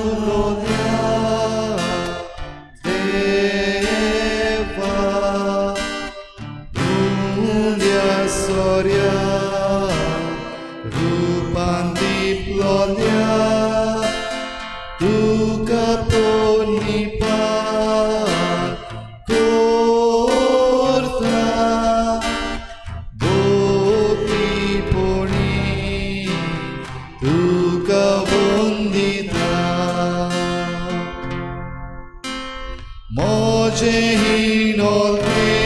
पावलोल्या देवा उंड्या सोर्या रूपान दिपलोल्या तुका पोनिपात कोरता भोवती पोणी तुका वंदिता मोजे हिणोले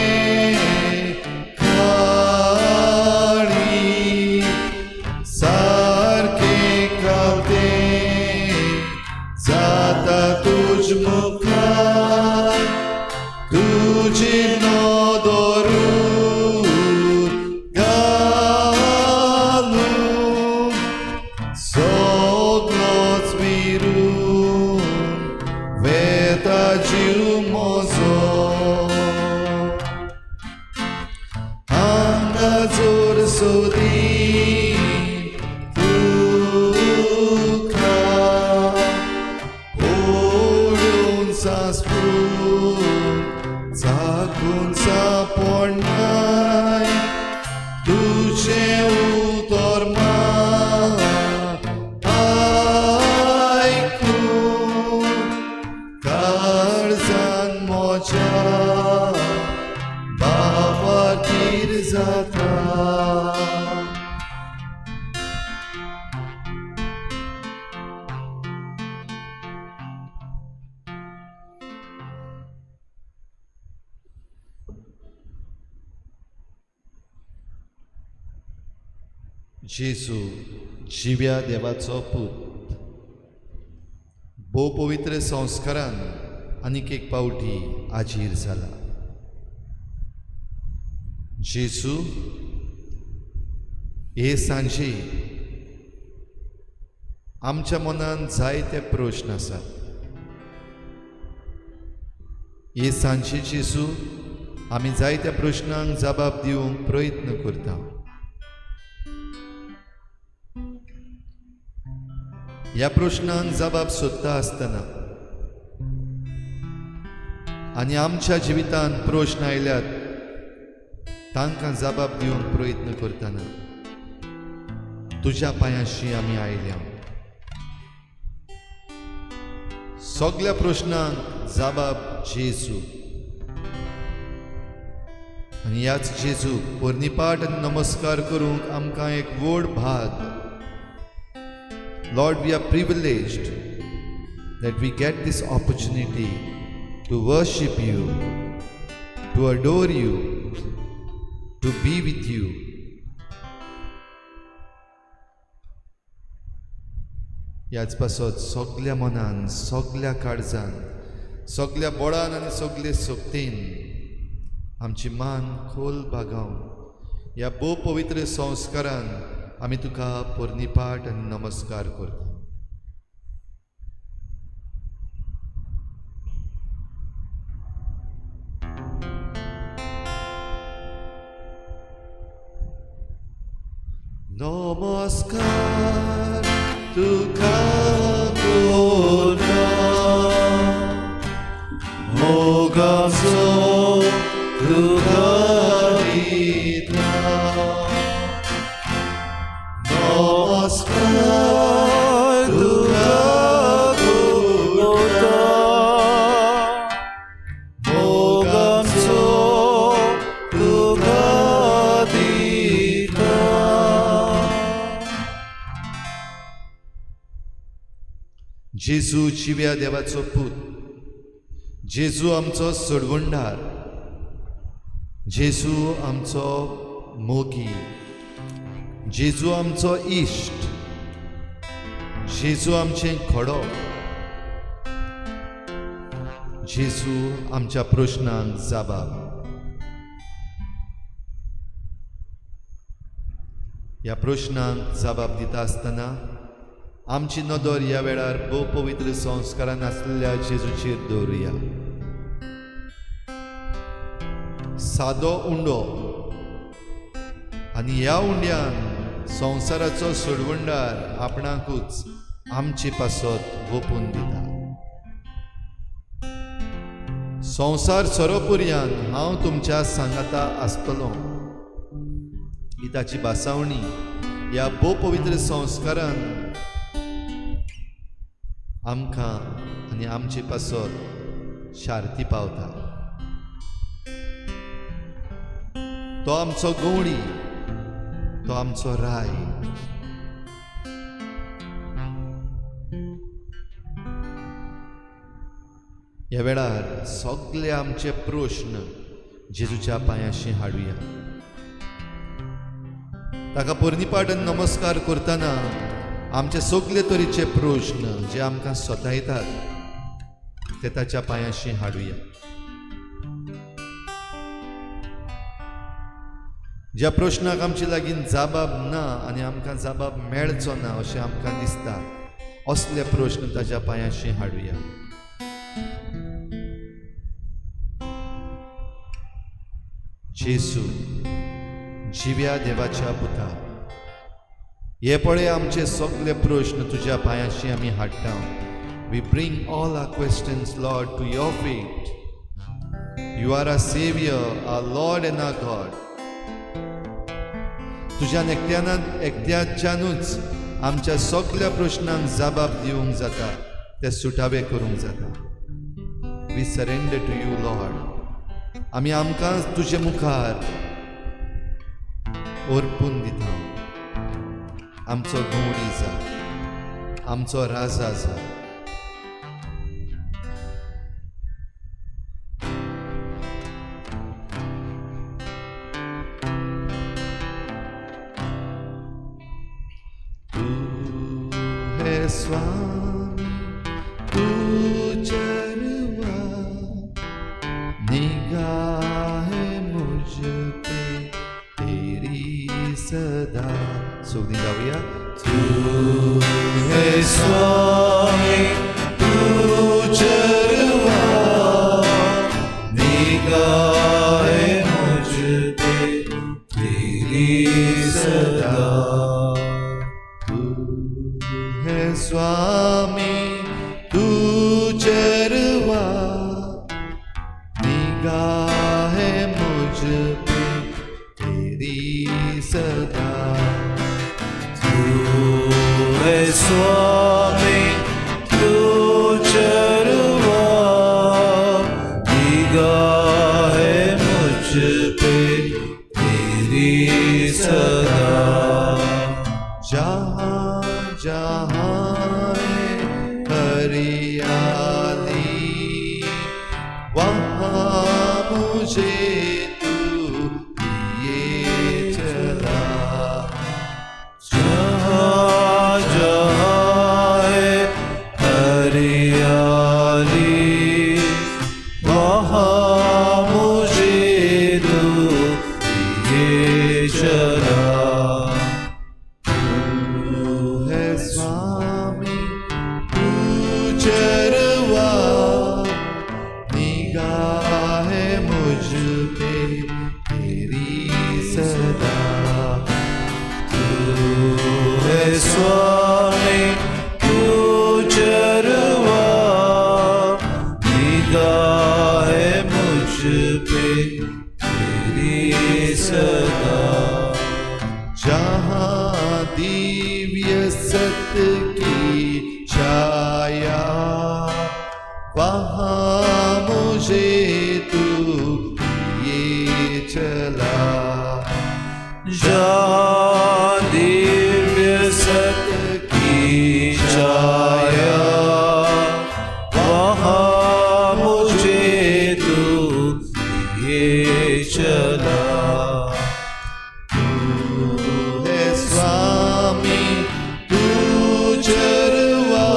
खाणी सारखे कावते जाता तुझ मुखार तुझे नोदोरूर घालून सगळोच विरून वेता जीव म्हजो हांगा जोर सोदीन तुका ओळून सांस्पून जागून सापडनाय तुझे उतर आयकून काळजान म्हज्या बाबाकीर जाता जेजू जिव्या देवाचो पूत भोव पवित्र संस्कारान आनीक एक पावटी आजीर जाला. जेजू हे सांजे आमच्या मनान जायते प्रश्न आसात. हे सांजे जेजू आमी जायत्या प्रश्नांक जबाब दिवंक प्रयत्न करता. ह्या प्रश्नांक जबाब सोदता आसतना आनी आमच्या जिवितांत प्रश्न आयल्यात तांकां जबाब दिवंक प्रयत्न करतना तुज्या पांयाशी आमी आयल्या. सगळ्या प्रश्नांक जबाब जेजू आनी ह्याच जेजूक पोरनिपाट आनी नमस्कार करूंक आमकां एक व्हड भाग. Lord, we are privileged that we get this opportunity to worship you, to adore you, to be with you. ह्याच पासत सगळ्या मनान, सगळ्या काळजान, सगळ्या बोळान आनी सगळे सोबतीन आमची मान खोल बागावन ह्या भोव पवित्र संस्कारान आमी तुका पोरनिपाट आनी नमस्कार करता. नमस्कार तुका करता मोगाचो तुका दिता. नमस्कार तुका करता मोगाचो तुका दिता. जेजू जिव्या देवाचो पूत, जेजू आमचो सोडवणदार, जेजू आमचो मोगी, जेजू आमचो इश्ट, जेजू आमचें खडो, जेजू आमच्या प्रश्नांक जबाब. ह्या प्रश्नांक जबाब दिता आसतना आमची नदर ह्या वेळार भोव पवित्र संस्कारान आसलेल्या जेजूचेर दवरुया. सादो उंडो आनी ह्या उंड्यान संवसाराचो सोडवणदार आपणाकूच आमची पासत ओपून दिता. संवसार सोरोपुर्यान हांव तुमच्या सांगाता आसतलों ही ताची बासावणी ह्या भोव पवित्र संस्कारान आमकां आनी आमची पासत शार्ती पावता. तो आमचो गवळी, तो आमचो राय. ह्या वेळार सगळे आमचे प्रश्न जेजूच्या पांयाशी हाडुया. ताका पोरनिपाटन नमस्कार करतना आमचे सगळे तरेचे प्रश्न जे आमकां सतायतात ते ताच्या पांयाशी हाडुया. ज्या प्रश्नाक आमचे लागीं जबाब ना आनी आमकां जबाब मेळचो ना अशें आमकां दिसता, असले प्रश्न ताच्या पांयाशी हाडुया. जेसू, जिव्या देवाच्या पुता, हे पळय आमचे सगळे प्रश्न तुज्या पांयाशी आमी हाडटा. We bring all our questions Lord to your feet. You are our saviour, our Lord and our God. तुज्यान एकट्याच्यानूच आमच्या सगळ्या प्रश्नांक जबाब दिवंक जाता, ते सुटावे करूंक जाता. We surrender to you Lord. आमी आमकां तुजे मुखार ओरपून दिता. आमचो गवळी जा, आमचो राजा जा. तू है स्वामी, तू चरवा, निगाह मुझ पे तेरी सदा. सुख गाऊया. तू है स्वामी, तू चरवा, निगाह मुझ पे तेरी सदा. तू है स्वामी, तू चरवा, निगाह मुझ पे तेरी सदा. तू है स्वामी, तू चरवा, निगाह मुझ पे तेरी सदा. जहाँ जहाँ हरियाली, वहाँ मुझे तू लिए चला. जहाँ जहाँ है हरियाली, वहाँ मुझे तू लिए चला. तू है स्वामी, तू चरवा, निगाह मुझ पे तेरी सदा. तू है स्वामी, तू चरवा, निगाह मुझ पे तेरी सदा. जहाँ दिव्य सत्य की छाया, वहाँ मुझे तू लिए चला. जहाँ दिव्य सत्य की छाया, वहाँ मुझे तू लिए चला. तू है स्वामी, तू चरवा,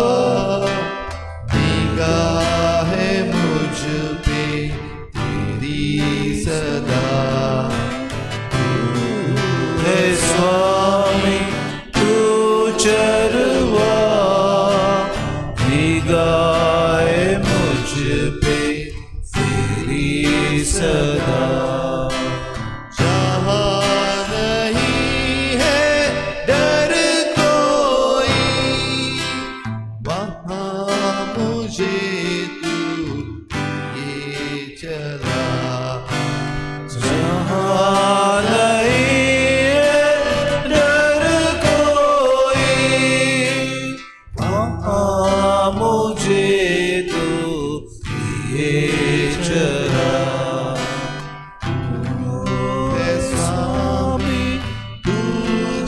निगाह मुझ पे तेरी सदा. है स्वामी, तू चरवा, निगाह मुझ पे तेरी सदा. जहाँ नहीं है डर कोई,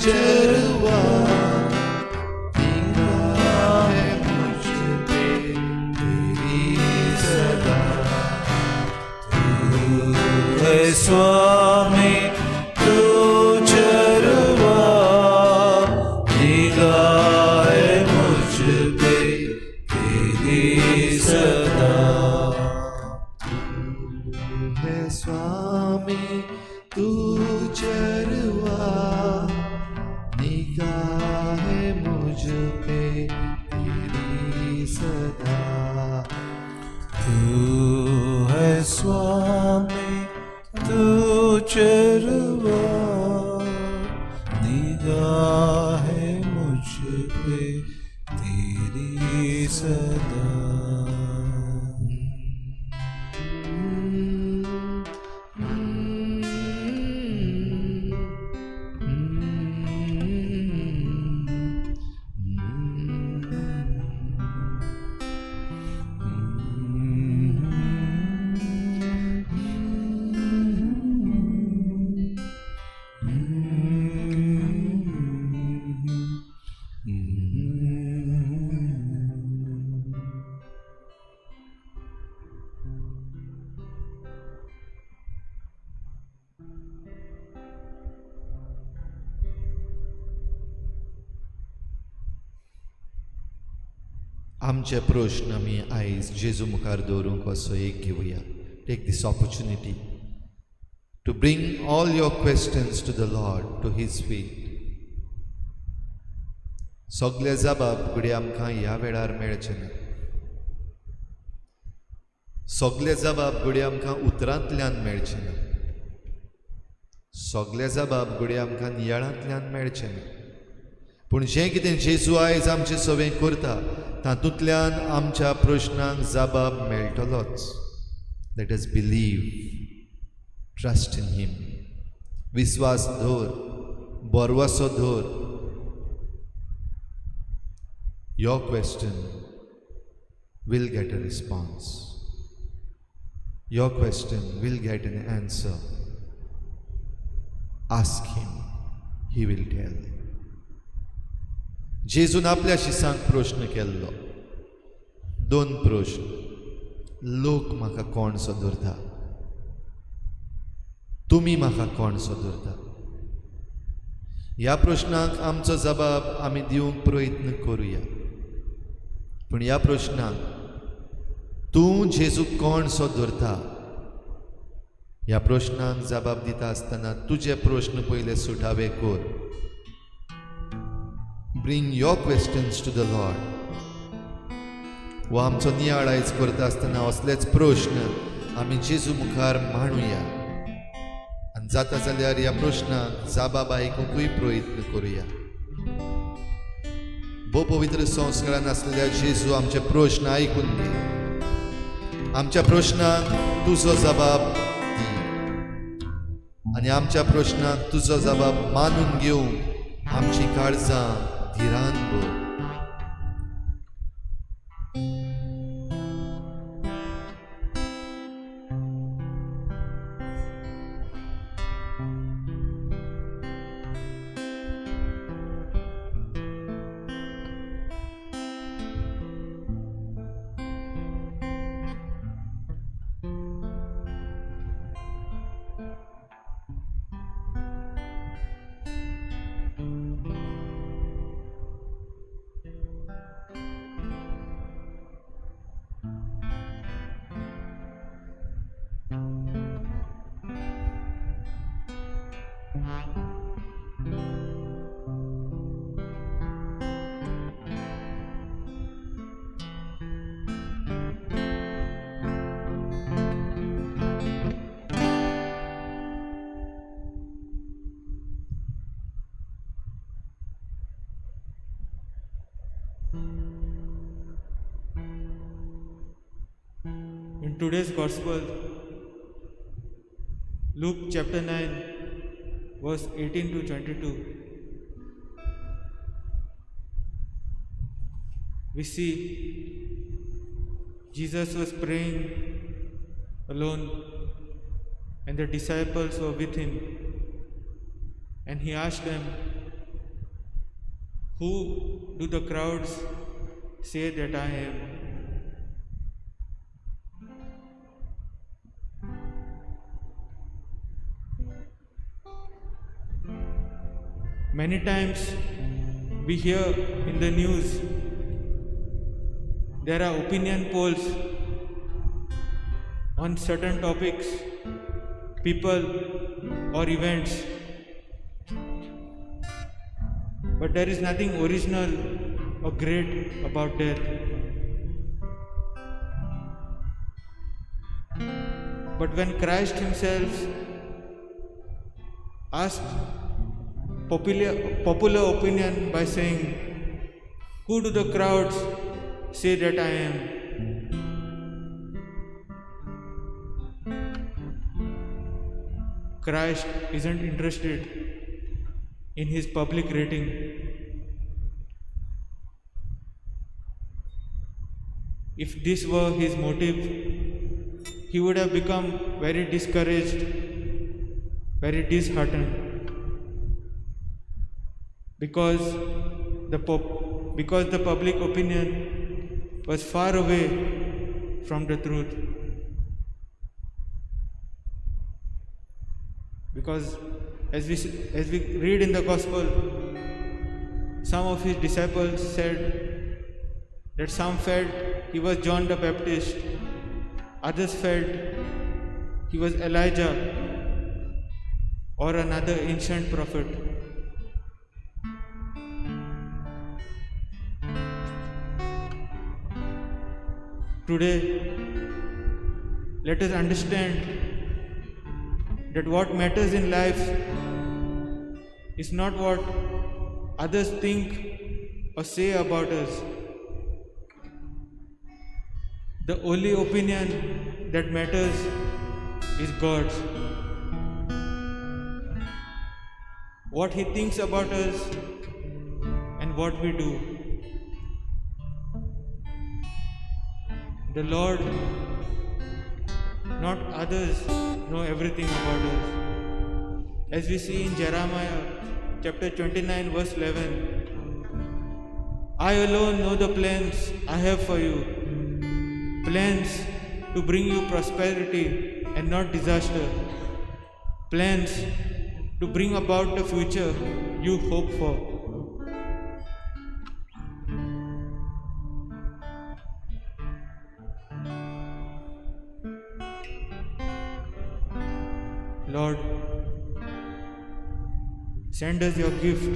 चरवा निगाह है मुझ पे तेरी सदा। है स्वामी तू चरवा निगाह है मुझ पे तेरी सदा। है स्वामी तू चरवा निगाह है मुझ पे तेरी सदा। तू है स्वामी तू चरवा निगाह है मुझ पे तेरी सदा। आमचे प्रश्न आमी आयज जेजू मुखार दवरूंक असो एक घेवया. Take this opportunity to bring all your questions to the Lord to his feet. सगळे जबाब घडये आमकां ह्या वेळार मेळचे ना. सगळे जबाब घडये आमकां उतरांतल्यान मेळचे ना. सगळे जबाब घडये आमकां नियाळांतल्यान मेळचे ना. पूण जें कितें जेजू आयज आमचे सवें करता तातूंतल्यान आमच्या प्रश्नांक जबाब मेळटलोच. Let us believe, trust in him. विश्वास दवर, बोरवासो दवर. Your question will get a response. Your question will get an answer. Ask him, he will tell. जेजून आपल्या शिसांक प्रश्न केल्लो. 2 प्रश्न. लोक म्हाका कोण सो धरता? तुमी म्हाका कोण सो धरता? ह्या प्रश्नाक आमचो जबाब आमी दिवंक प्रयत्न करुया. पूण ह्या प्रश्नाक तूं जेजू कोण सो धरता? ह्या प्रश्नाक जबाब दिता आसतना तुजे प्रश्न पयले सुटावे कर. Bring your questions to the Lord. वो आमचो नियाळ आयज करता आसतना असलेच प्रश्न आमी जेजू मुखार मांडुया. आनी जाता जाल्यार ह्या प्रश्नाक जबाब आयकुंकूय प्रयत्न करुया. भोव पवित्र संस्कारान आसलेल्या जेजू आमचे प्रश्न आयकून घे. आमच्या प्रश्नाक तुजो जबाब दी आनी आमच्या प्रश्नाक तुजो जबाब मानून घेवंक आमची काळजां धिरान भर. In today's Gospel, Luke chapter 9, verse 18 to 22, we see Jesus was praying alone and the disciples were with him, and he asked them, Who do the crowds say that I am? Many times we hear in the news there are opinion polls on certain topics, people or events, but there is nothing original or great about death. But when Christ himself asked popular opinion by saying, "Who do the crowds say that I am?" Christ isn't interested in his public rating. If this were his motive, he would have become very discouraged, very disheartened, because the public opinion was far away from the truth. Because as we read in the gospel, some of his disciples said that some felt he was John the Baptist, others felt he was Elijah or another ancient prophet. Today, let us understand that what matters in life is not what others think or say about us. The only opinion that matters is God's. What He thinks about us and what we do. The Lord, not others, know everything about us. As we see in Jeremiah chapter 29 verse 11, "I alone know the plans I have for you, plans to bring you prosperity and not disaster, plans to bring about the future you hope for." Lord, send us your gift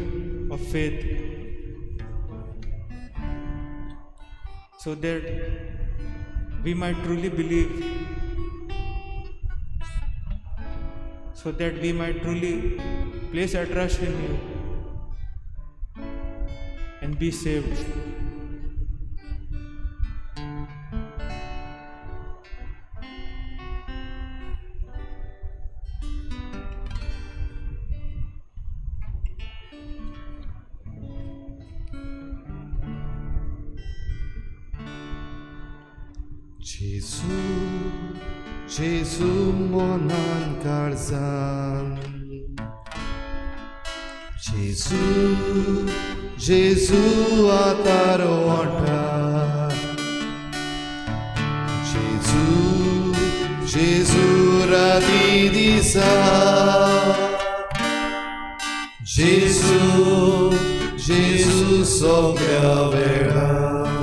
of faith so that we might truly believe, so that we might truly place our trust in you and be saved. 제수 모난 갈산 제수 아따로와타 제수 라디디사 제수 소그라베라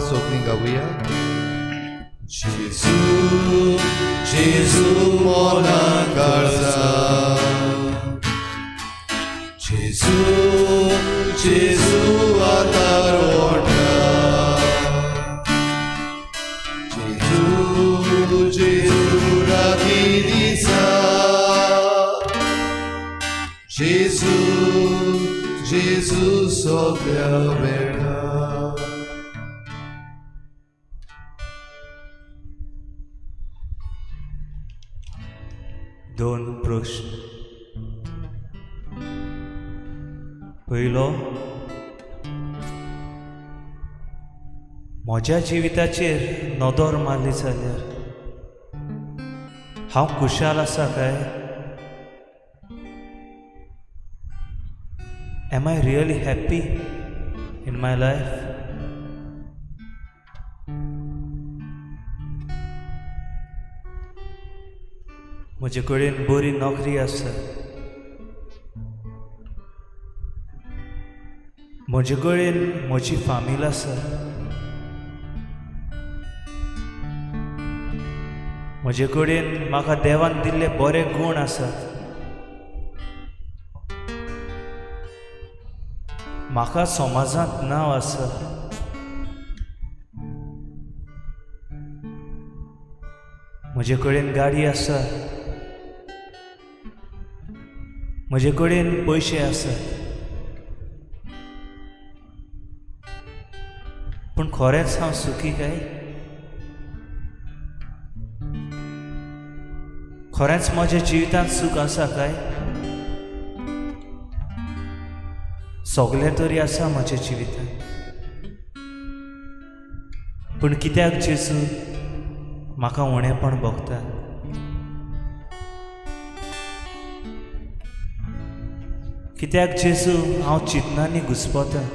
소그링가부야 제수 모나가사 제수 아따로타 제수 라디디사 제수 소그라베라. दोन प्रश्न. पयलो, म्हज्या जिविताचेर नदर मारली जाल्यार हांव खुशाल आसा काय? Am I really happy in my life. म्हजे कडेन बरी नोकरी आसा. म्हजे कडेन म्हजी फामील आसा. म्हजे कडेन म्हाका देवान दिल्ले बरे गूण आसात. म्हाका समाजांत नांव आसा. म्हजे कडेन गाडी आसा. म्हजे कडेन पयशे आसात. पूण खरेंच हांव सुखी काय? खरेंच म्हज्या जिवितांत सूख आसा काय? सगळें तरी आसा म्हज्या जिवितांत. पूण कित्याक जेजू म्हाका उणेपण भोगता? कित्याक जेजू हांव चिंतनांनी घुस्पता?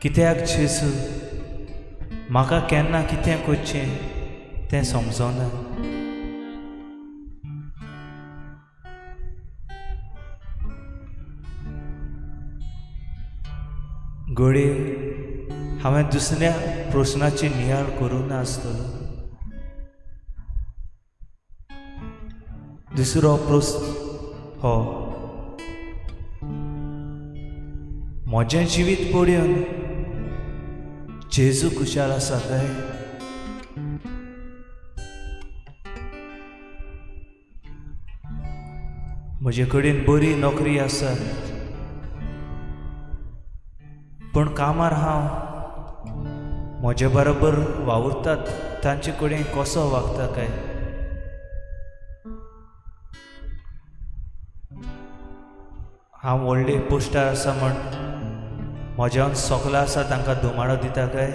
कित्याक जेजू म्हाका केन्ना कितें करचें तें समजना? घडये हांवें दुसऱ्या प्रस्नाची नियाळ करूं नासतलो. दुसरो प्रस्न हो, म्हजें जिवीत पळोवन जेजू खुशाल आसा काय? म्हजे कडेन बरी नोकरी आसा. पूण कामार हांव म्हजे बरोबर वावुरतात तांचे कडेन कसो वागता काय? हांव व्हडले पोस्टार आसा म्हण म्हज्यान सगळा आसा तांकां धुमाडो दिता काय?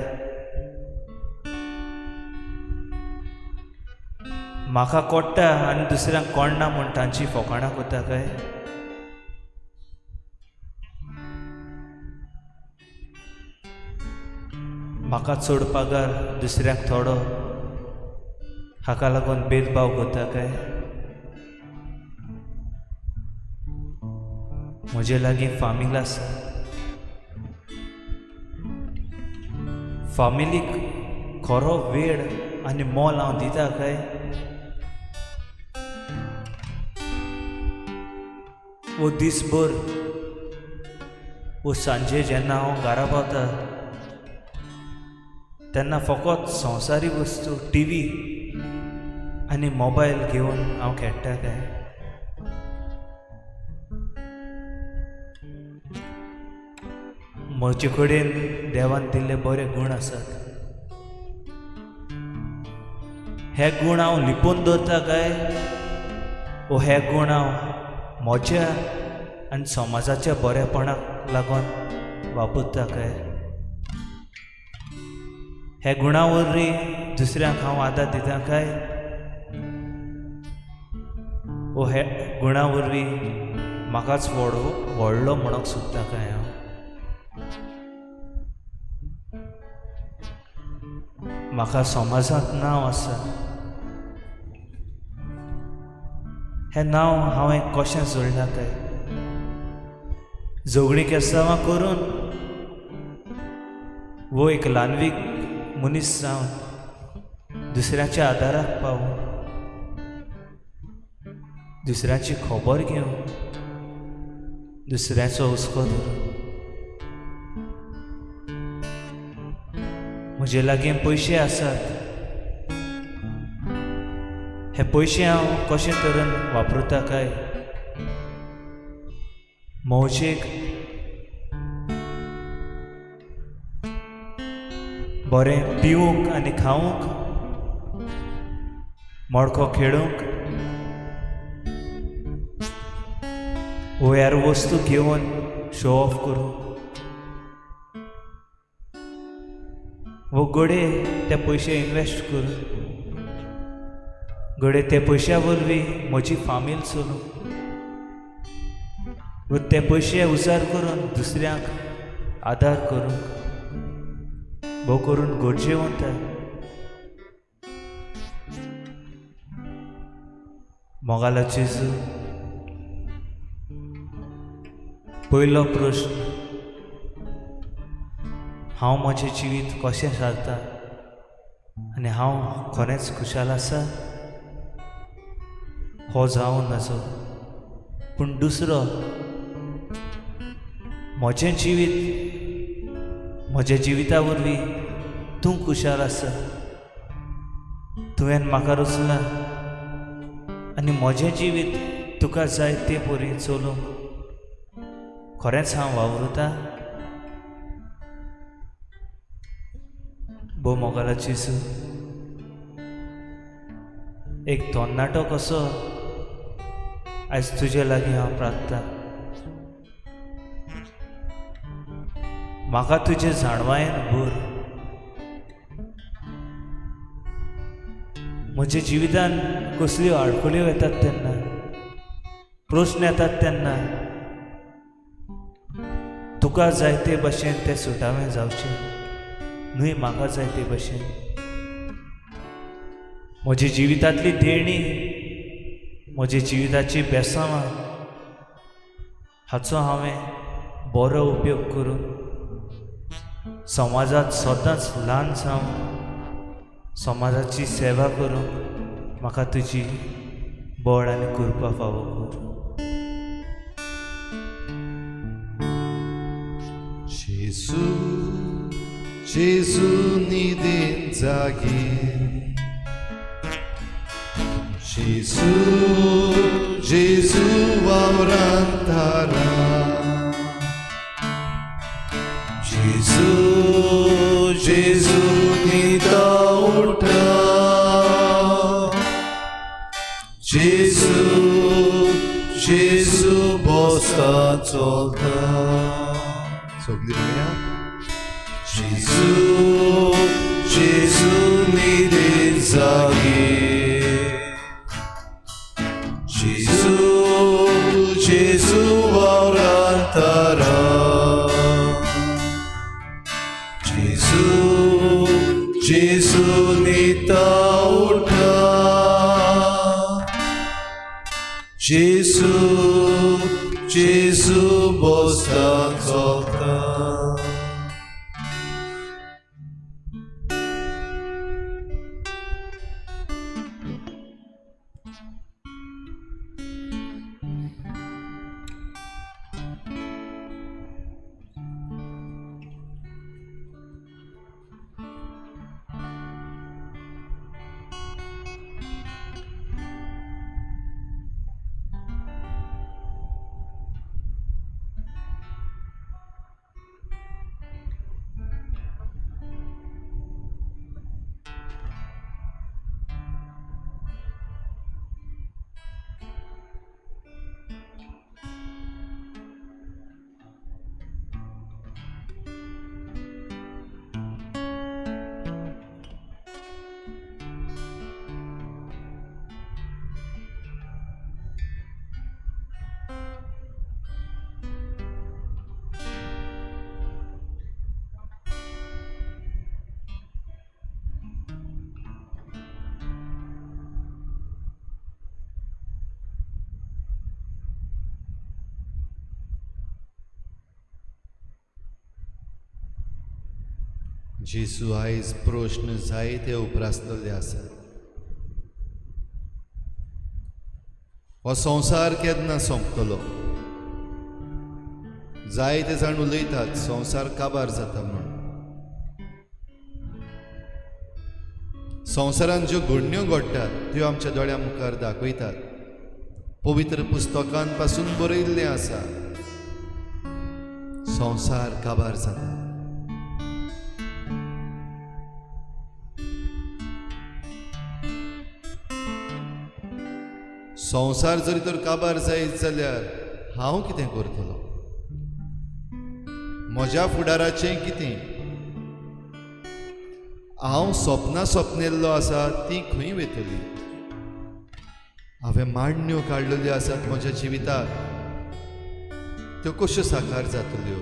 म्हाका कोडटा आनी दुसऱ्यांक कोडना म्हण तांची फकाणां कोता काय? म्हाका चड पगार दुसऱ्याक थोडो हाका लागून भेदभाव कोता काय? म्हजे लागीं फामील आसा. फामिलीक खरो वेळ आनी मोल हांव दिता काय? वो दीसभर वो सांजे जेन्ना हांव घरा पावता तेन्ना फकत संवसारी वस्तू टीव्ही आनी मोबायल घेवन हांव खेळटा काय? म्हजे कडेन देवान दिल्ले बरे गूण आसात. हे गूण हांव लिपोवन दवरता काय? वो हे गूण हांव म्हज्या आनी समाजाच्या बरेपणाक लागून वापरता काय? हे गुणा वरवीं दुसऱ्यांक हांव आदार दिता काय? वो हे गुणा वरवीं म्हाकाच व्हडलो म्हणूंक सोदता काय हांव? म्हाका समाजांत नांव आसा. हें नांव हांवें कशें जोडलां काय? झगडीं केसांवां करून वो एक ल्हानवीक मनीस जावन दुसऱ्याच्या आदाराक पावून दुसऱ्याची खबर घेवन दुसऱ्याचो हुस्को धरून म्हजे लागीं पयशे आसात. हे पयशे हांव कशे तरेन वापरता काय? मौजेक बरें पिवूंक आनी खावूंक, मडको खेळूंक, वयर वस्तू घेवन शो ऑफ करूंक, वो गडे ते पयशे इन्वेस्ट करून घडये ते पयश्या वरवीं म्हजी फामील चलूंक व ते पयशे उजार करून दुसऱ्यांक आदार करूंक भोव करून गरजेवंत मोगाला जेजू पयलो प्रश्न हांव म्हजें जिवीत कशें सारता आनी हांव खरेंच खुशाल आसा हो जावं नजो पूण दुसरो म्हजें जिवीत म्हज्या जिविता वरवीं तूं खुशाल आसा तुवें म्हाका रुचला आनी म्हजें जिवीत तुका जाय ते परी चलूंक खरेंच हांव वावुरता भोव मोगाला जेजू एक तरणाटो कसो आयज तुजे लागीं हांव प्रार्थना म्हाका तुजे जाणवायेन भर म्हज्या जिवितान कसल्यो आडखळ्यो येतात तेन्ना प्रश्न येतात तेन्ना तुका जाय ते भाशेन तें सुटावें जावचें न्हय म्हाका जाय ते भाशेन म्हज्या जिवितांतली देणी म्हज्या जिविताची बेसांवां हाचो हांवें बरो उपयोग करून समाजांत सदांच ल्हान जावन समाजाची सेवा करूंक म्हाका तुजी बळ आनी कृपा फावो कर जेजू जेजू न्हिदेन जागीर जेजू जेजू वावरांत थारा जेजू जेजू न्हिदा उठा जेजू जेजू बसता चलता सगळीं म्हणया जेजू जेजू न्हिदेन जागीर जेजू जेजू वावरांत थारा जेजू जेजू न्हिदा उठा जेजू जेजू बसता चलता जेजू आयज प्रश्न जायते उप्रासलेले आसात हो संवसार केन्ना सोंपतलो जायते जाण उलयतात संवसार काबार जाता म्हणून संवसारान ज्यो घडण्यो घडटात त्यो आमच्या दोळ्या मुखार दाखयतात पवित्र पुस्तकां पासून बरयल्लें आसा संवसार काबार जाता संवसार जरी तर काबार जायत जाल्यार हांव कितें करतलो म्हज्या फुडाराचें कितें हांव सपनां सपनेल्लो आसा ती खंय वेतली हांवें मांडण्यो काडलेल्यो आसात म्हज्या जिविताक, त्यो कश्यो साकार जातल्यो?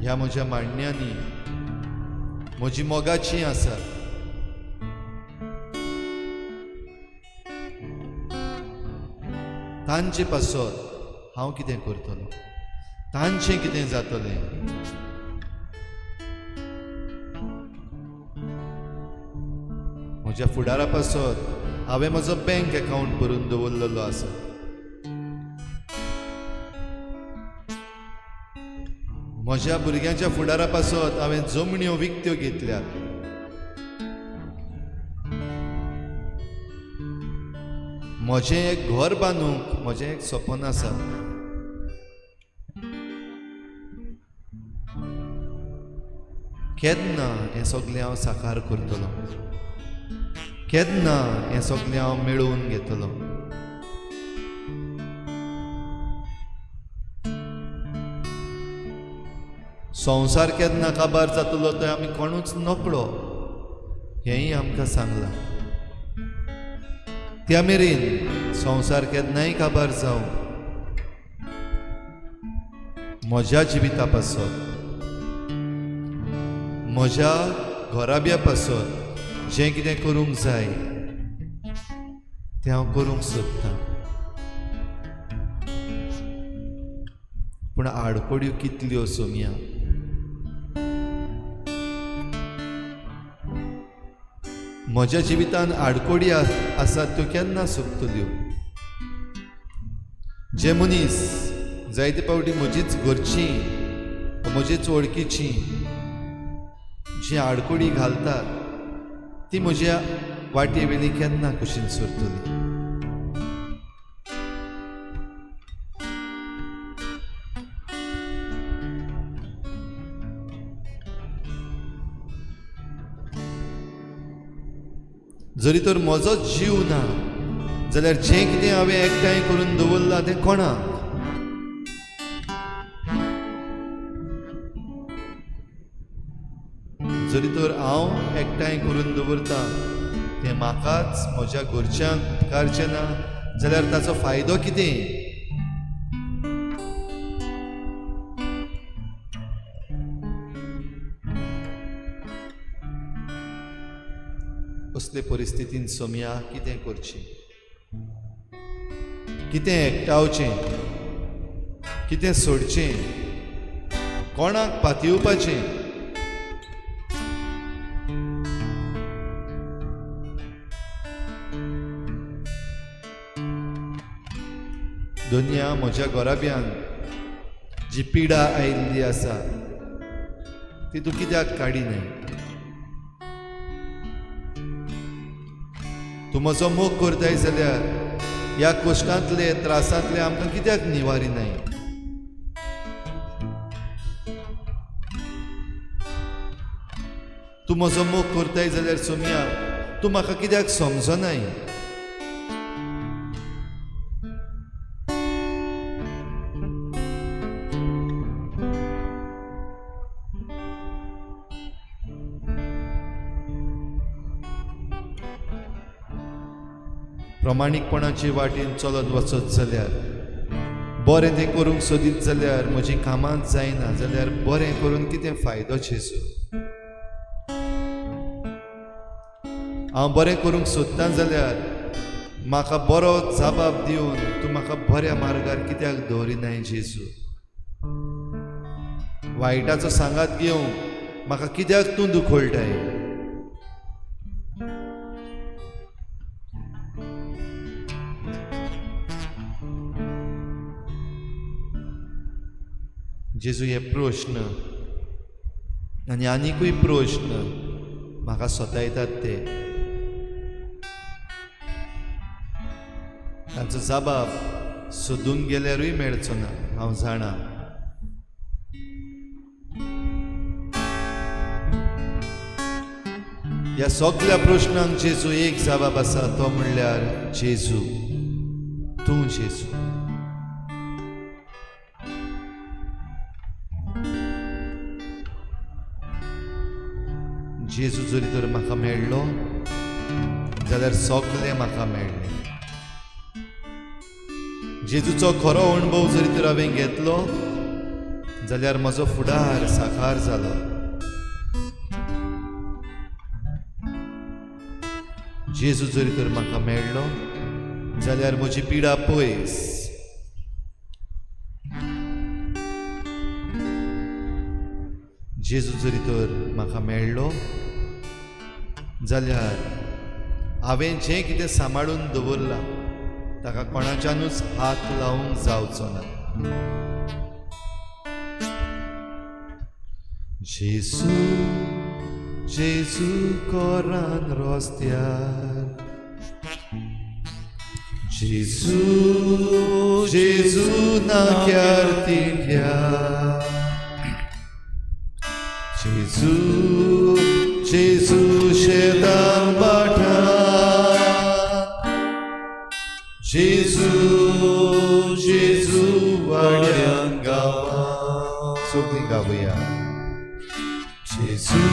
ह्या म्हज्या मांडण्यांनी म्हजी मोगाची आसा. तांचे पासत हांव कितें करतलो? तांचें कितें जातलें? म्हज्या फुडारा पासत हांवें म्हजो बँक अकाउंट भरून दवरलेलो आसा. म्हज्या भुरग्यांच्या फुडारा पासत हांवें जमण्यो विकत्यो घेतल्यात. म्हजें एक घर बांदूंक म्हजें एक सपन आसा. केन्ना हें सगळें हांव साकार करतलों? केन्ना हें सगळें हांव मेळोवन घेतलों? संवसार केन्ना काबार जातलो तो आमी कोणूच नकळो, हेंय आमकां सांगलां. त्या मेरेन संवसार केन्नाय काबार जावं, म्हज्या जिविता पासत, म्हज्या घोराब्या पासत जें कितें करूंक जाय तें हांव करूंक सोदतां. पूण आडकोड्यो कितल्यो सोम्या. म्हज्या जिवितान आडकोडी आसात त्यो केन्ना सोंपतल्यो? जे मनीस जायते फावटी म्हजीच घरचीं म्हजीच वळखीचीं जी आडकोडी घालतात ती म्हज्या वाटे वेली केन्ना कुशीन सरतली? जरी तर म्हजोच जीव ना जाल्यार जें कितें हांवें एकठांय करून दवरलां तें कोणाक? जरी तर हांव एकठांय करून दवरतां तें म्हाकाच म्हज्या घरच्यांक उपकारचें ना जाल्यार ताचो फायदो कितें? असले परिस्थितीन सोम्या कितें करचें? कितें एकटावचें? कितें सोडचें? कोणाक पातयेवपाचें? दुनिया म्हज्या घोराब्यान जी पिडा आयिल्ली आसा ती तूं कित्याक काडिनाय? तूं म्हजो मोग करताय जाल्यार ह्या कश्टांतले त्रासांतले आमकां कित्याक निवारिनाय? तूं म्हजो मोग करताय जाल्यार सोम्या तूं म्हाका कित्याक समजनाय? प्रमाणीकपणाचे वाटेन चलत वचत जाल्यार, बरें तें करूंक सोदीत जाल्यार म्हजी कामांच जायना जाल्यार बरें करून कितें फायदो जेजू? हांव बरें करूंक सोदतां जाल्यार म्हाका बरो जबाब दिवन तूं म्हाका बऱ्या मार्गार कित्याक दवरिनाय जेजू? वायटाचो सांगात घेवंक म्हाका कित्याक तूं दुखोळटाय? जेजू हे प्रश्न आनी आनीकूय प्रश्न म्हाका सतायतात ते, तांचो जबाब सोदून गेल्यारूय मेळचो ना हांव जाणा. ह्या सगळ्या प्रश्नांक जेजू एक जबाब आसा तो म्हणल्यार जेजू, तूं जेजू. जेजू जरी तर म्हाका मेळ्ळो जाल्यार सगळें म्हाका मेळ्ळें. जेजूचो खरो अणभव जरी तर हांवें घेतलो जाल्यार म्हजो फुडार साकार जालो. जेजू जरी तर म्हाका मेळ्ळो जाल्यार म्हजी पिडा पयस. जेजू जरी तर म्हाका मेळ्ळो जाल्यार हांवें जें कितें सांबाळून दवरलां ताका कोणाच्यानूच हात लावंक जावचो ना. जेजू जेजू कोरान रस्त्यार, जेजू जेजू नाक्यार तिट्यार, जेजू जेजू शेतान बाठार, जेजू जेजू वाड्यान गांवां. सगळीं गावया. जेजू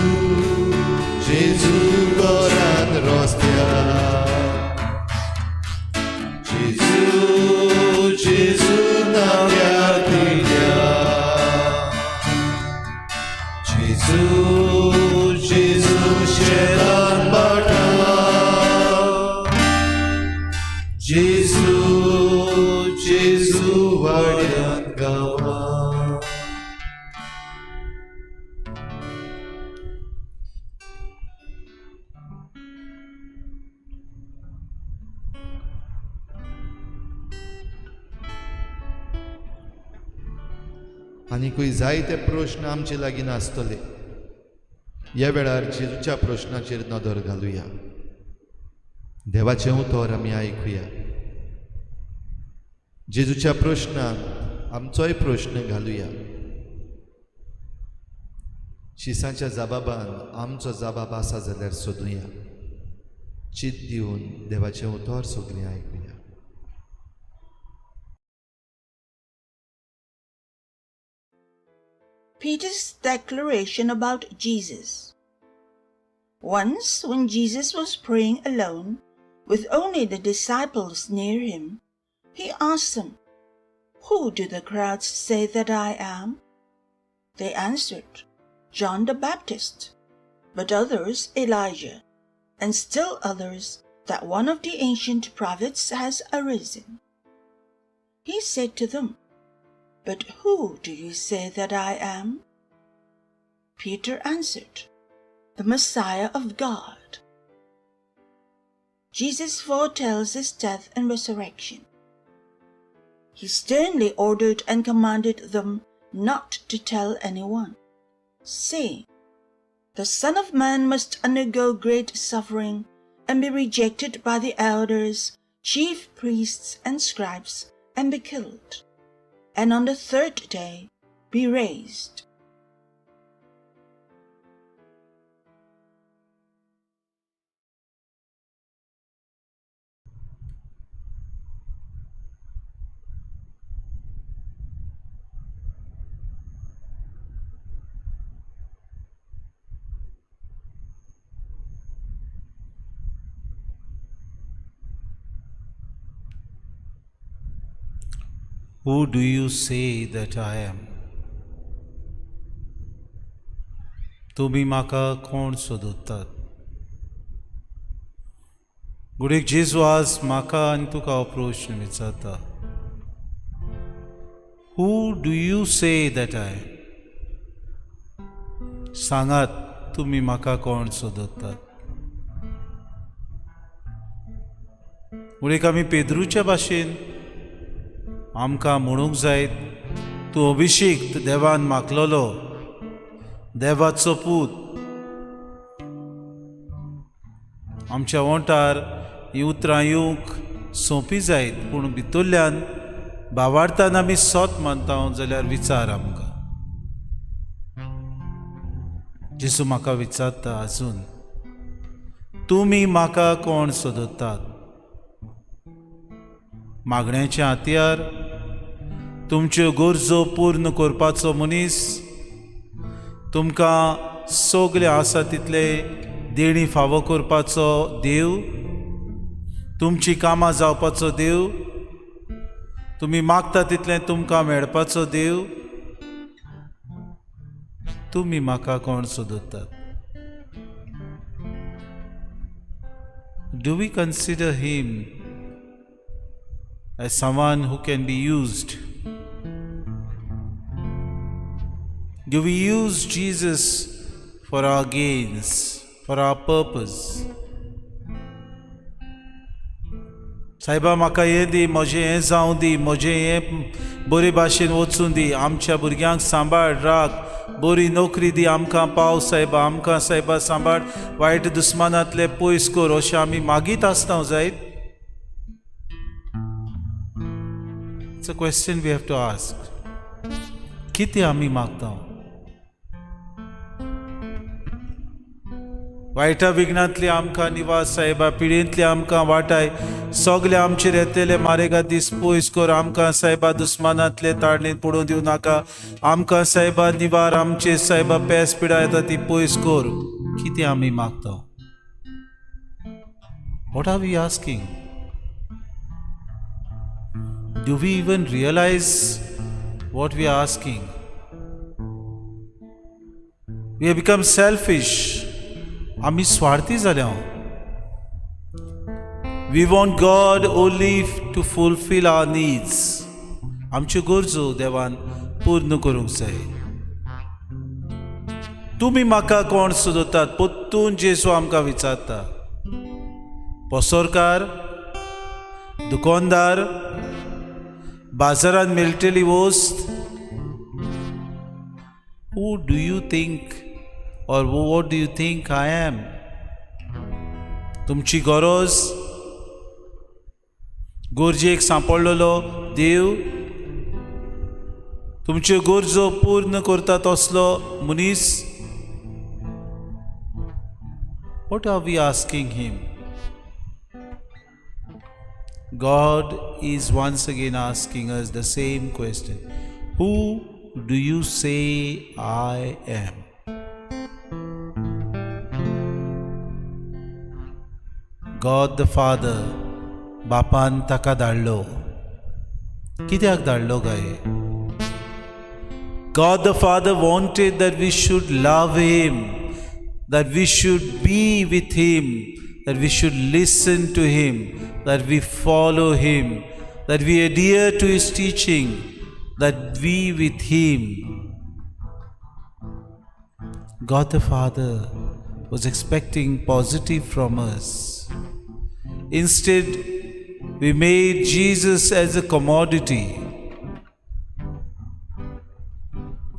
जेजू कोरान रस्त्यार, जेजू जेजू नाक्यार तिट्यार, जेजू जेजू शेतान बाठार, जेजू जेजू वाड्यान गांवां. आनीकूय जायते प्रश्न आमचे लागीं आसतले. ह्या वेळार जेजूच्या प्रश्नाचेर नदर घालुया. देवाचें उतर आमी आयकुया. जेजूच्या प्रश्नाक आमचोय प्रश्न घालुया. शिसाच्या जबाबान आमचो जबाब आसा जाल्यार सोदुया. चित दिवन देवाचें उतर सगळीं आयकुया. Peter's declaration about Jesus. Once, when Jesus was praying alone, with only the disciples near him, he asked them, "Who do the crowds say that I am?" They answered, "John the Baptist, but others Elijah, and still others that one of the ancient prophets has arisen." He said to them, "But who do you say that I am?" Peter answered, "The Messiah of God." Jesus foretells his death and resurrection. He sternly ordered and commanded them not to tell anyone, saying, "The Son of Man must undergo great suffering and be rejected by the elders, chief priests, and scribes, and be killed, and on the third day be raised." Who do you say that I am? तुम्ही म्हाका कोण सोदतात? गुडीक जेजू आज म्हाका आनी तुका हो प्रश्न विचारता. Who do you say that I am? सांगात तुम्ही म्हाका कोण सोदतात? गुडीक आमी पेद्रूच्या भाशेन आमकां म्हणूंक जायत, तूं अभिषेक्त देवान मागलोलो, देवाचो पूत. आमच्या ओंठार ही उतरां येवंक सोंपी जायत, पूण भितरल्यान भावार्थान आमी सोत मानता जाल्यार विचार आमकां. जेजू म्हाका विचारता आजून, तुमी म्हाका कोण सोदतात? मागण्याचें हातयार, तुमच्यो गरजो पूर्ण करपाचो मनीस, तुमकां सगळे आसा तितले देणी फावो करपाचो देव, तुमची कामां जावपाचो देव, तुमी मागता तितलें तुमकां मेळपाचो देव, तुमी म्हाका कोण सोदतात? Do we consider him as someone who can be used? Do we use Jesus for our gains, for our purpose? सायबा म्हाका हें दी, म्हजें हें जावं दी, म्हजें हें बरे भाशेन वचून दी, आमच्या भुरग्यांक सांबाळ राख, बरी नोकरी दी आमकां, पाव सायबा आमकां सायबा सांबाळ, वायट दुस्मानांतले पयस कर, अशें आमी मागीत आसता जायत. It's a question we have to ask. कितें आमी मागता? वायटा विघ्नांतली आमकां निवास सायबा, पिडेंतली आमकां वाटाय, सगळे आमचेर येतले मारेगा दीस पयस कर, आमकां सायबा दुस्मानांतले ताळणेन पडूं दिवं नाका, आमकां सायबा निवार, आमचे सायबा पेस पिडा येता ती पयस कर. कितें आमी मागता? What are we asking? Do we even realise what we are asking? We have become selfish. आमी स्वार्थी जाल्या. We want God only to fulfil our needs. आमच्यो गरजो देवान पूर्ण करूंक जाय. तुमी म्हाका कोण सोदतात? पोत्तून जेजू आमकां विचारता. पसरकार, दुकानदार, बाजारांत मेळटली वस्त, who do you think or what do you think I am? तुमची गरज, गरजेक सांपडलेलो देव, तुमच्यो गरजो पूर्ण करता तसलो मनीस. What are we asking him? God is once again asking us the same question. Who do you say I am? God the Father बापान ताका धाडलो. कित्याक धाडलो काय? God the Father wanted that we should love him, that we should be with him, that we should listen to him, that we follow him, that we adhere to his teaching, that we with him. God the Father was expecting positive from us. Instead, we made Jesus as a commodity.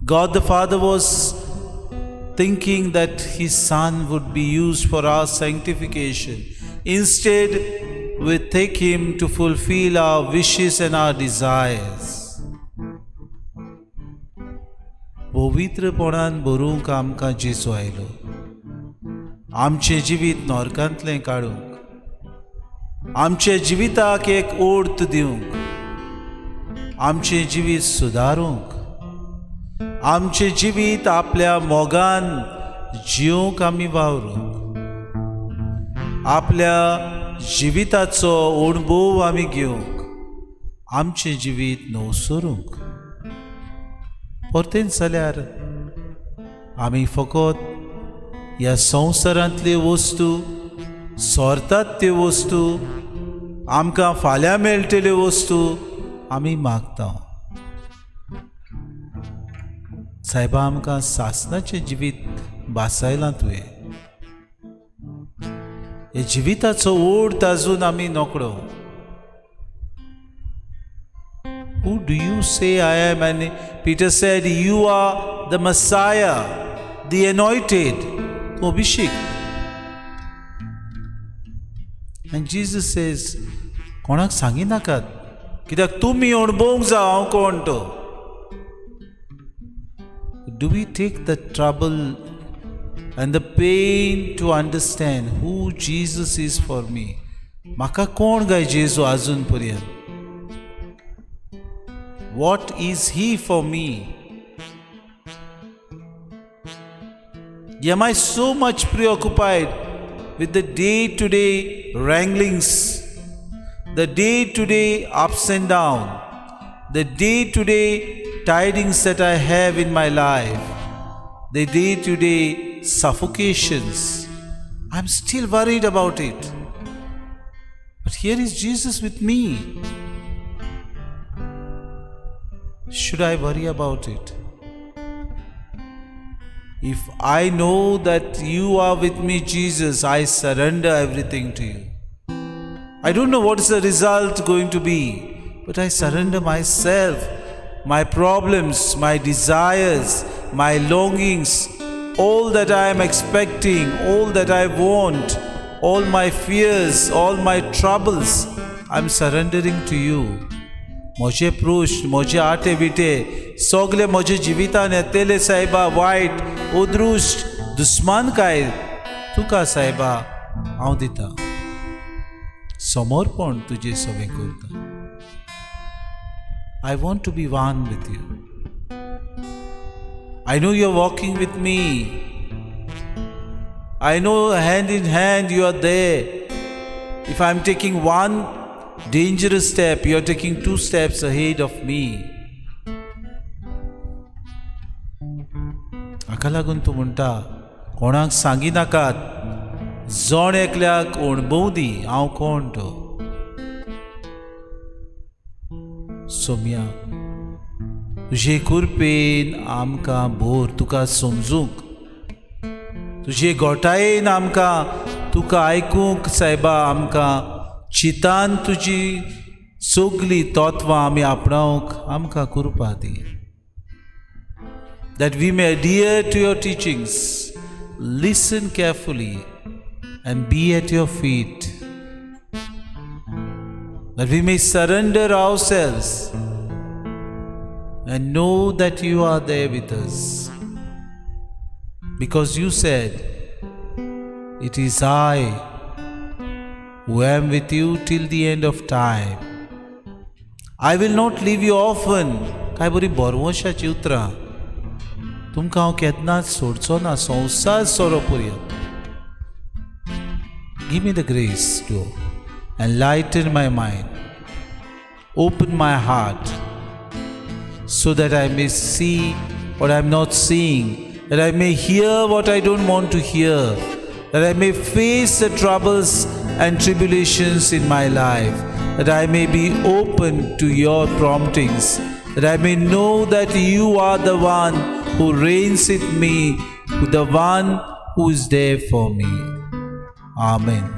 God the Father was thinking that his Son would be used for our sanctification. Instead, we take him to fulfill our wishes and our desires. पवित्रपणान भरूंक आमकां जेजू आयलो. आमचें जिवीत नरकांतलें काडूंक, आमच्या जिविताक एक ओर्त दिवंक, आमचें जिवीत सुदारूंक, आमचें जिवीत आपल्या मोगान जिवंक आमी वावरूंक, आपल्या जिविताचो अणभव आमी घेवंक, आमचें जिवीत नवसरूंक. परतेन जाल्यार आमी फकत ह्या संवसारांतल्यो वस्तू, सोरतात त्यो वस्तू, आमकां फाल्यां मेळटल्यो वस्तू आमी मागता. सायबा आमकां सासणाचें जिवीत बासायलां तुवें. हे जिविताचो ओड ताजून आमी नोकळो. Who do you say I am? And Peter said, you are the Messiah, the anointed, Abhishek. And Jesus says, कोणाक सांगी नाकात, कित्याक तुमी अणभवंक जाय हांव कोण तो. Do we take the trouble and the pain to understand who Jesus is for me? म्हाका कोण गाय जेजू आजून पर्यंत? What is he for me? Am I so much preoccupied with the day-to-day wranglings, the day-to-day ups and downs, the day-to-day tidings that I have in my life, the day-to-day suffocations? I'm still worried about it. But here is Jesus with me. Should I worry about it? If I know that you are with me, Jesus, I surrender everything to you. I don't know what is the result going to be, but I surrender myself, my problems, my desires, my longings, all that I am expecting, all that I want, all my fears, all my troubles, I'm surrendering to you. म्हजे पृश्ठ, म्हजे आटे बिटे, सगळे म्हजे जिवितान येतले सायबा वायट, अदृश्ट, दुस्मानकाय तुका सायबा हांव दिता. समर्पण तुजें सगळें करता. I want to be one with you. I know you're walking with me. I know hand in hand you are there. If I'm taking one dangerous step, you are taking 2 steps ahead of me. हाका लागून तूं म्हणटा कोणाक सांगी नाकात, जण एकल्याक अणभव दी हांव कोण तो. सोम्या, तुजे कृपेन आमकां भोर तुका समजूंक, तुजे घोटायेन आमकां तुका आयकूंक सायबा आमकां चितान तुजी सगळीं तत्वां आमी आपणावंक आमकां कृपा दी. That we may adhere to your teachings, listen carefully and be at your feet. That we may surrender ourselves and know that you are there with us. Because you said, it is I who am with you till the end of time. I will not leave you orphan. काय बरी बरवशाची उतरां. तुमकां हांव केन्नाच सोडचो ना संवसार सोरो पर्यंत. Give me the grace to enlighten my mind, open my heart, so that I may see what I am not seeing, that I may hear what I don't want to hear, that I may face the troubles and tribulations in my life, that I may be open to your promptings, that I may know that you are the one who reigns with me, the one who is there for me. Amen.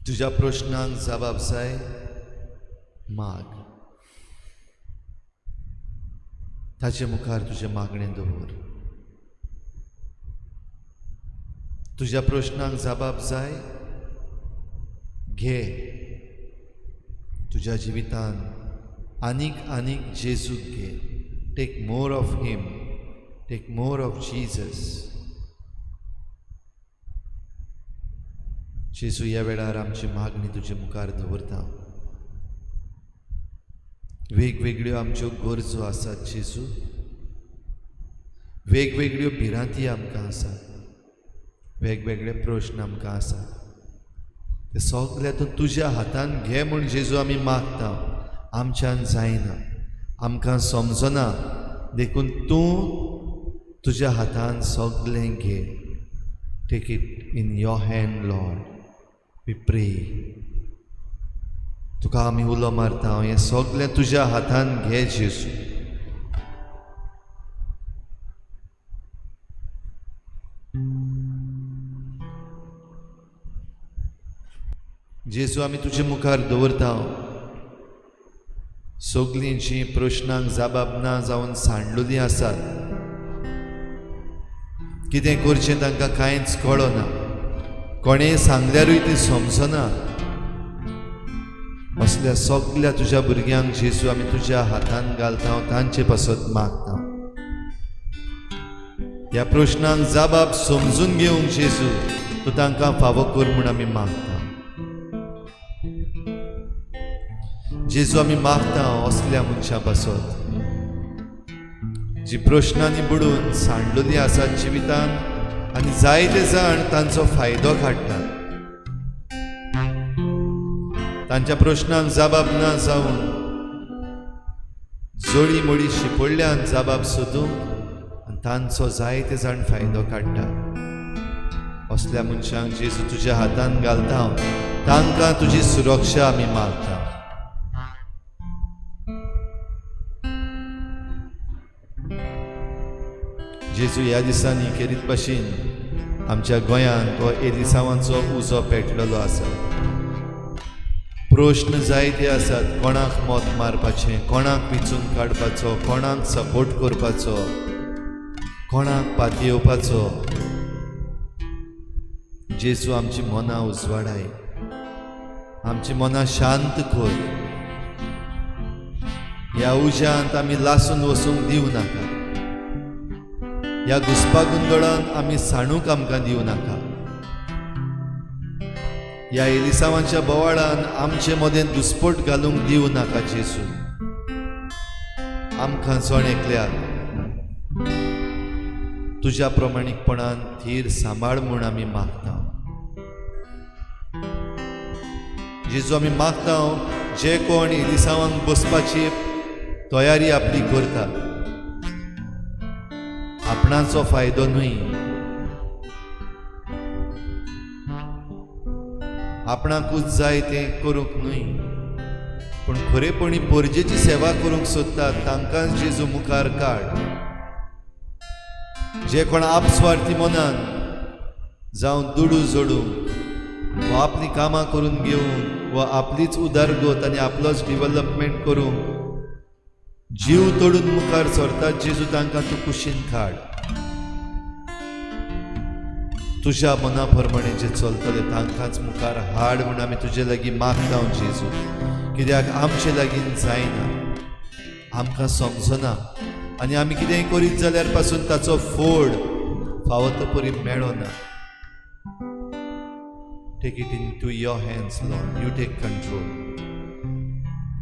तुझ्या प्रश्नांक जबाब जाय माग. ताचे मुखार तुजे मागणें दवर. तुझ्या प्रश्नांक जबाब जाय घे. तुझ्या जिवितान आनीक जेजूक घे. Take more of Him. Take more of Jesus. जेजू ह्या वेळार आमची मागणी तुजे मुखार दवरता. वेगवेगळ्यो आमच्यो गरजो आसात जेजू. वेगवेगळ्यो भिरांती आमकां आसात. वेगवेगळे प्रश्न आमकां आसात. ते सगळे तूं तुज्या हातान घे म्हूण जेजू आमी मागता. आमच्यान जायना, आमकां समजना, देखून तूं तुज्या हातान सगळें घे. Take it in your hand Lord. We pray. तुका आमी उलो मारता, हें सगळें तुज्या हातान घे जेजू. जेजू आमी तुजे मुखार दवरता. सगळीं जीं प्रश्नांक जबाब ना जावन सांडलेलीं आसात, कितें करचें तांकां कांयच कळना, कोणेंय सांगल्यारूय ती समजना, असल्या सगळ्या तुज्या भुरग्यांक जेजू आमी तुज्या हातान घालता. तांचे पासत मागता. ह्या प्रश्नांक जबाब समजून घेवंक जेजू तूं तांकां फावो कर म्हूण आमी मागता. जेजू आमी मागता असल्या मनशां पासत जी प्रश्नांनी बुडून सांडलेलीं आसात जिवितान, आनी जायते जाण तांचो फायदो काडटात. तांच्या प्रश्नांक जबाब ना जावन जोडी मोडी शिपडल्यान जबाब सोदूंक आनी तांचो जायते जाण फायदो काडटात. असल्या मनशांक जेजू तुज्या हातान घालता. तांकां तुजी सुरक्षा आमी मागता. जेजू ह्या दिसांनी खेरीत भाशेन आमच्या गोंयांत तो एलिसांवाचो उजो पेटलेलो आसा. प्रश्न जायते आसात. कोणाक मोत मारपाचें, कोणाक विचून काडपाचो, कोणाक सपोर्ट करपाचो, कोणाक पातयेवपाचो. जेजू आमची मनां उजवाडाय, आमची मनां शांत कर. ह्या उज्यांत आमी लासून वचूंक दिवं नाका. ह्या घुसपागोंदळान आमी साणूक आमकां दिवं नाका. ह्या एलिसांवाच्या बोवाळान आमचे मदें दुस्पोट घालूंक दिवं नाका जेजू. आमकां जण एकल्याक तुज्या प्रमाणीकपणान थीर सांबाळ म्हूण आमी मागता. जेजू आमी मागता जे कोण एलिसांवांक बसपाची तयारी आपली करता, आपणाचो फायदो न्हय, आपणाकूच जाय तें करूंक न्हय, पूण खरेपणी पोरजेची सेवा करूंक सोदतात तांकां जेजू मुखार काड. जे कोण आपस्वार्थी मनान जावं दुडू जोडूंक वा आपली कामां करून घेवंक वा आपलीच उदारगत आनी आपलोच डिवेलपमेंट करूंक जीव तोडून मुखार सरतात, जेजू तांकां तूं कुशीन काड. तुज्या मना प्रमाणे जे चलतले तांकांच मुखार हाड म्हूण आमी तुजे लागीं मागता जेजू. कित्याक आमचे लागीं जायना, आमकां समजना, आनी आमी कितेंय करीत जाल्यार पासून ताचो फोड फावो तो परी मेळना. Take it into your hands Lord. You take control.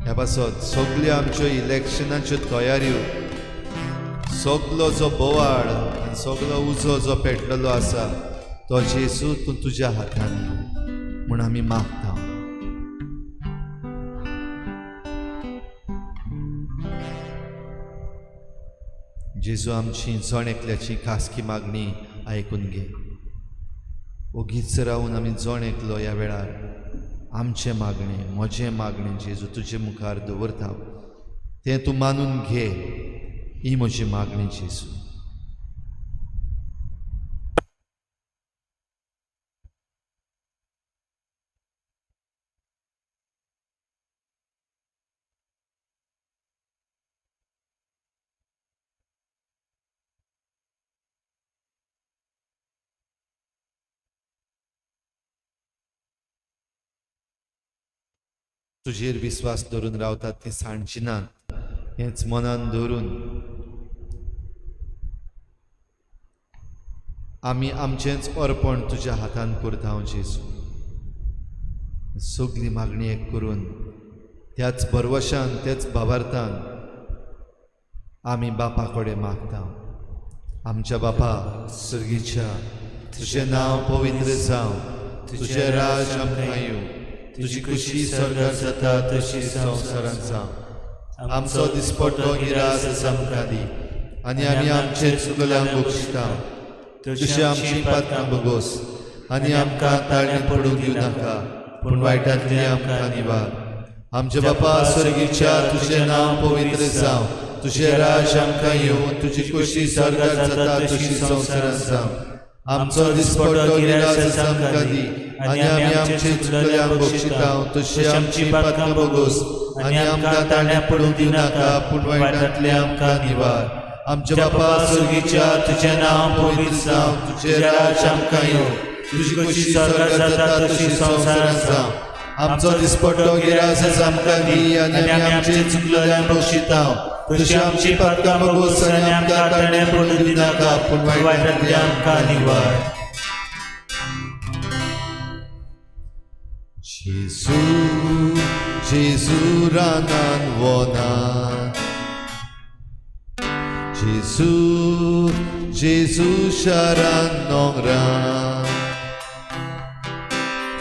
ह्या पासत सगळ्यो आमच्यो इलेक्शनाच्यो तयाऱ्यो, सगळो जो बोवाळ आनी सगळो उजो जो पेटलेलो आसा तो जेजू तूं तुज्या हातान घे म्हूण आमी मागता. जेजू आमची जण एकल्याची खासगी मागणी आयकून घे. ओगीच रावून आमी जण एकलो ह्या वेळार आमचे मागणे, म्हजें मागणें जेजू तुजे मुखार दवरता. तें तूं मानून घे. ही म्हजी मागणी जेजू. तुजेर विस्वास दवरून रावतात ते सांडची नात हेच मनान दवरून आमी आमचेंच अर्पण तुज्या हातान करता जेजू. सगली मागणी एक करून त्याच भरवशान त्याच भावार्थान आमी बापा कडेन मागता. आमच्या बापा सर्गीच्या, तुजें नांव पवित्र जावं, तुजें राज आमकां येवं, तुजी खुशी स्वर्गांत जाता तशी संवसारांत जावं. आमचो दिसपट्टो गिरास आमकां दी आनी आमी आमचे चुकल्यांक बक्षिता. तशें आमची पातकां बगोस आनी आमकां ताळणेंत पडूंक दिवं नाका, पूण वायटांतली आमकां निवार. आमचे बापा स्वर्गीच्या, तुजें नांव पवित्र जावं, तुजें राज आमकां येवं, तुजी खुशी स्वर्गांत जाता तशी संवसारांत जावं. आमचो दिसपट्टो गिरास आमकां दी आनी आमी आमचे चुकल्यांक बक्षिता. तशें आमची पातकां बगोस आनी आमकां ताळण्यांत पडूंक दिवं नाका, पूण वायटांतले आमकां निवार. आमचे बापा स्वर्गीच्या, तुजें नांव पवित्र जावं, तुजें राज आमकां येवं, तुजी खुशी स्वर्गांत जाता तशी संवसारांत जावं. आमचो दिसपट्टो गिरास आमकां दी आनी आमी आमचे चुकल्यांक बक्षिता. तशी आमची पातकां बगोस आनी आमकां ताळण्यांत पडूंक दिवं नाका, पूण वायटांतले आमकां निवार. जेजू जेजू रानान वनान, जेजू जेजू शारान दोंगरान,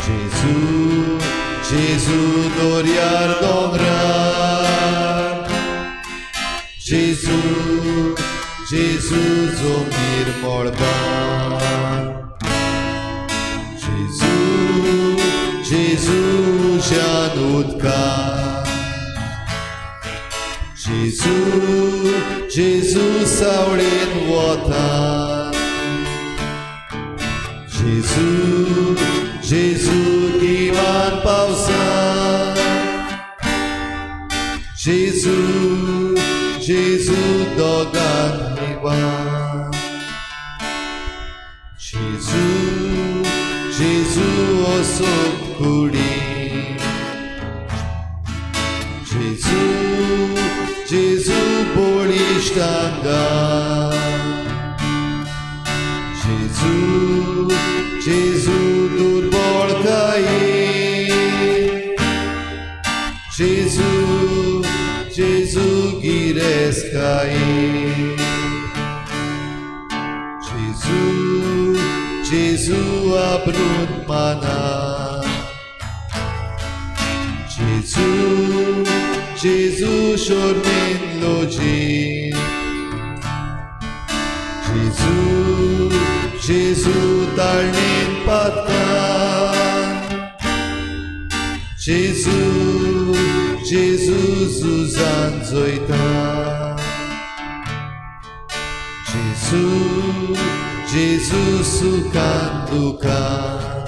जेजू जेजू दर्यार दोंगरार, जेजू जेजू जमनीर मळबार, जेजू जेजू उज्यान उदकार, जेजू जेजू सावळेन वतान, जेजू जेजू गिमान पावसान, जेजू जेजू दोगान निवान, जेजू जेजू ओसोप कुडी, जेजू जेजू बोळिश्टांगा, जेजू जेजू दुर्बळ काये, जेजू जेजू गिरेस्काये, जेजू जेजू आब्रून माना, जेजू जेजू शोर्मेन लोजीन, जेजू जेजू ताळणेन पातकान, जेजू जेजू झुजान जोयता, जेजू जेजू सुखान दुखान,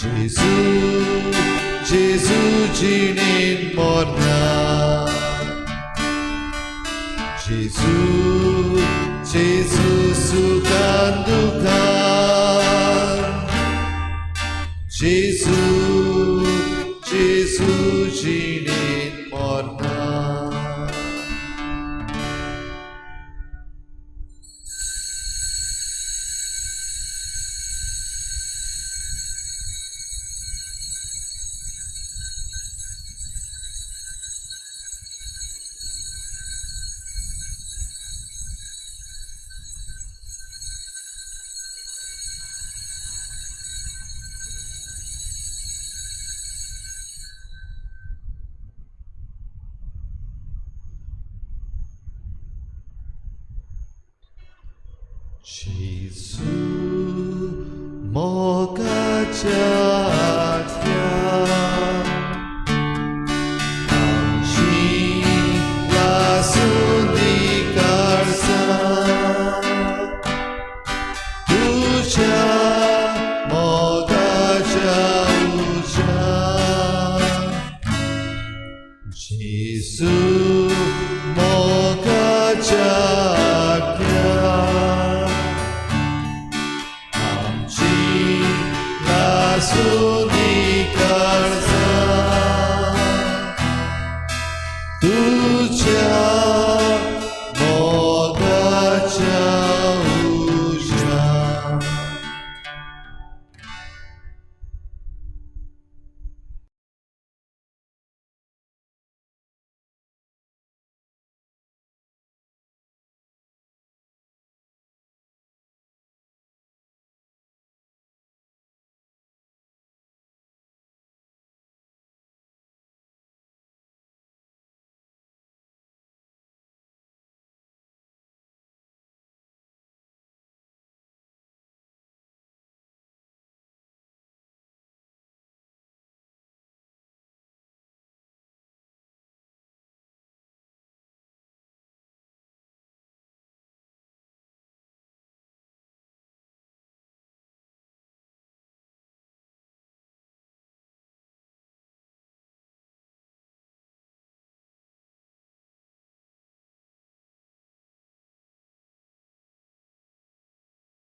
जेजू जेजू जिणेन मरनान, जेजू जेजू सुखान दुखान, जेजू जेजू जिणेन मरनान. जेजू मोगाच्या